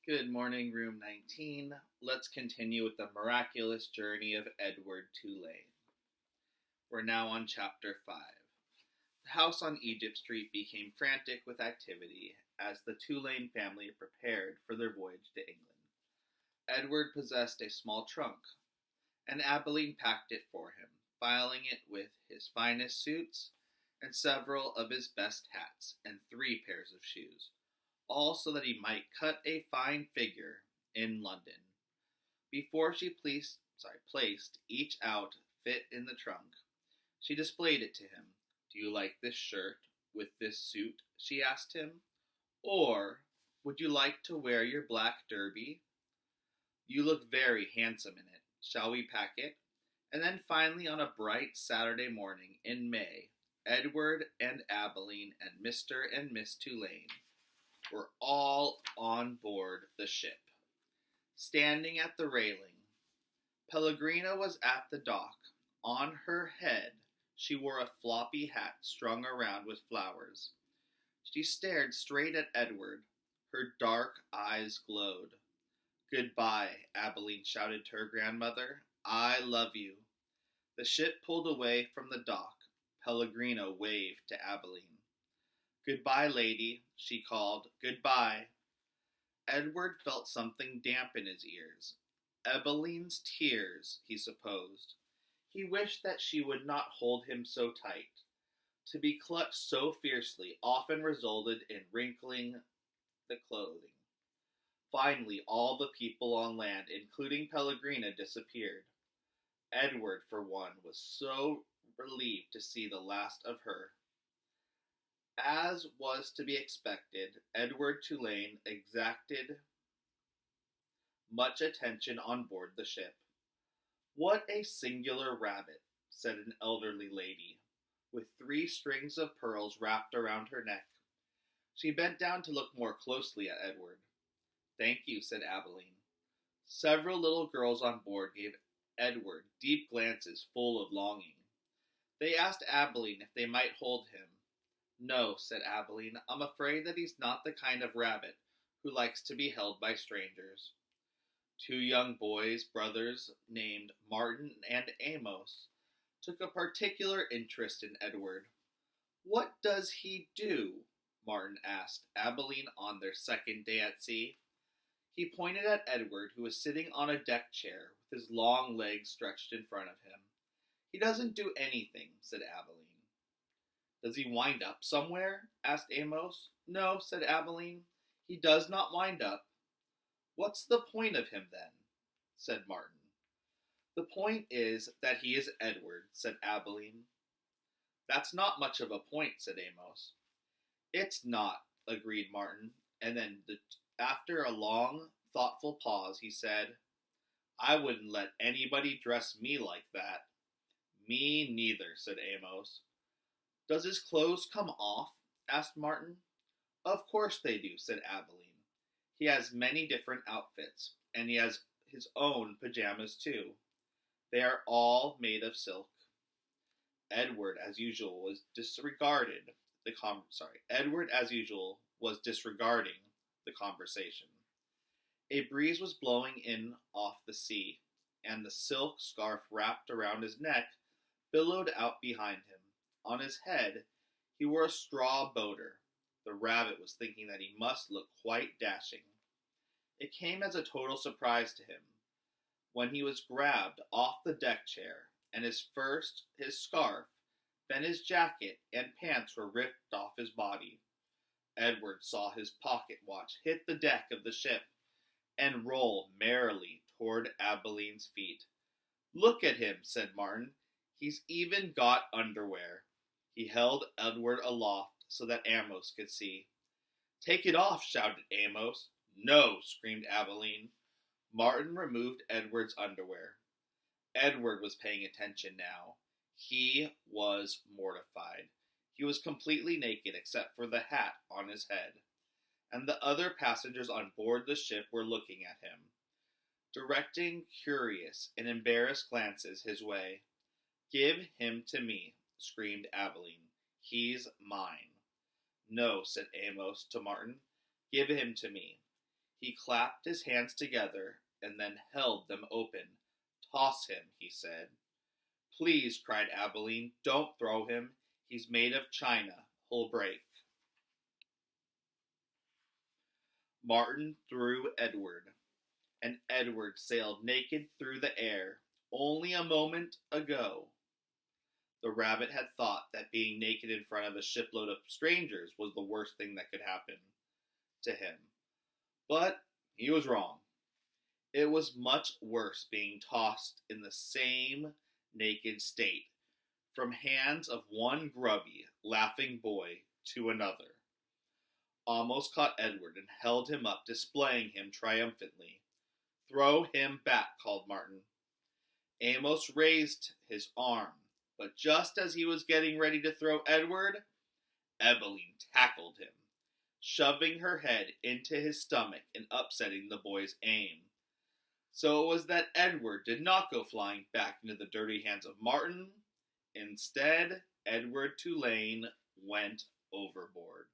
Good morning, room 19. Let's continue with the miraculous journey of Edward Tulane. We're now on chapter 5. The house on Egypt Street became frantic with activity as the Tulane family prepared for their voyage to England. Edward possessed a small trunk, and Abilene packed it for him, filing it with his finest suits and several of his best hats and 3 pairs of shoes, all so that he might cut a fine figure in London. Before she placed each outfit in the trunk, she displayed it to him. "Do you like this shirt with this suit?" she asked him. "Or would you like to wear your black derby? You look very handsome in it. Shall we pack it?" And then finally, on a bright Saturday morning in May, Edward and Abilene and Mr. and Miss Tulane were all on board the ship. Standing at the railing, Pellegrina was at the dock. On her head she wore a floppy hat strung around with flowers. She stared straight at Edward. Her dark eyes glowed. "Goodbye," Abilene shouted to her grandmother. "I love you." The ship pulled away from the dock. Pellegrina waved to Abilene. "Goodbye, lady," she called. "Goodbye." Edward felt something damp in his ears. Abilene's tears, he supposed. He wished that she would not hold him so tight. To be clutched so fiercely often resulted in wrinkling the clothing. Finally, all the people on land, including Pellegrina, disappeared. Edward, for one, was so relieved to see the last of her. As was to be expected, Edward Tulane exacted much attention on board the ship. "What a singular rabbit," said an elderly lady, with 3 strings of pearls wrapped around her neck. She bent down to look more closely at Edward. "Thank you," said Abilene. Several little girls on board gave Edward deep glances full of longing. They asked Abilene if they might hold him. "No," said Abilene, "I'm afraid that he's not the kind of rabbit who likes to be held by strangers." 2 young boys, brothers named Martin and Amos, took a particular interest in Edward. "What does he do?" Martin asked Abilene on their second day at sea. He pointed at Edward, who was sitting on a deck chair with his long legs stretched in front of him. "He doesn't do anything," said Abilene. "Does he wind up somewhere?" asked Amos. "No," said Abilene, "he does not wind up." "What's the point of him, then?" said Martin. "The point is that he is Edward," said Abilene. "That's not much of a point," said Amos. "It's not," agreed Martin, and then after a long, thoughtful pause, he said, "I wouldn't let anybody dress me like that." "Me neither," said Amos. "Does his clothes come off?" asked Martin. "Of course they do," said Abilene. "He has many different outfits, and he has his own pajamas too. They are all made of silk." Edward, as usual, was disregarding the conversation. A breeze was blowing in off the sea, and the silk scarf wrapped around his neck billowed out behind him. On his head he wore a straw boater. The rabbit was thinking that he must look quite dashing. It came as a total surprise to him when he was grabbed off the deck chair, and his scarf, then his jacket and pants were ripped off his body. Edward saw his pocket watch hit the deck of the ship and roll merrily toward Abilene's feet. "Look at him," said Martin. "He's even got underwear." He held Edward aloft so that Amos could see. "Take it off," shouted Amos. "No," screamed Abilene. Martin removed Edward's underwear. Edward was paying attention now. He was mortified. He was completely naked except for the hat on his head, and the other passengers on board the ship were looking at him, directing curious and embarrassed glances his way. "Give him to me," screamed Abilene. "He's mine." "No," said Amos to Martin. "Give him to me. He clapped his hands together and then held them open. "Toss him," he said. "Please," cried Abilene, "don't throw him. He's made of china. He'll break." Martin threw Edward, and Edward sailed naked through the air. Only a moment ago, the rabbit had thought that being naked in front of a shipload of strangers was the worst thing that could happen to him. But he was wrong. It was much worse being tossed in the same naked state from hands of one grubby, laughing boy to another. Almost caught Edward and held him up, displaying him triumphantly. "Throw him back," called Martin. Amos raised his arm, but just as he was getting ready to throw Edward, Abilene tackled him, shoving her head into his stomach and upsetting the boy's aim. So it was that Edward did not go flying back into the dirty hands of Martin. Instead, Edward Tulane went overboard.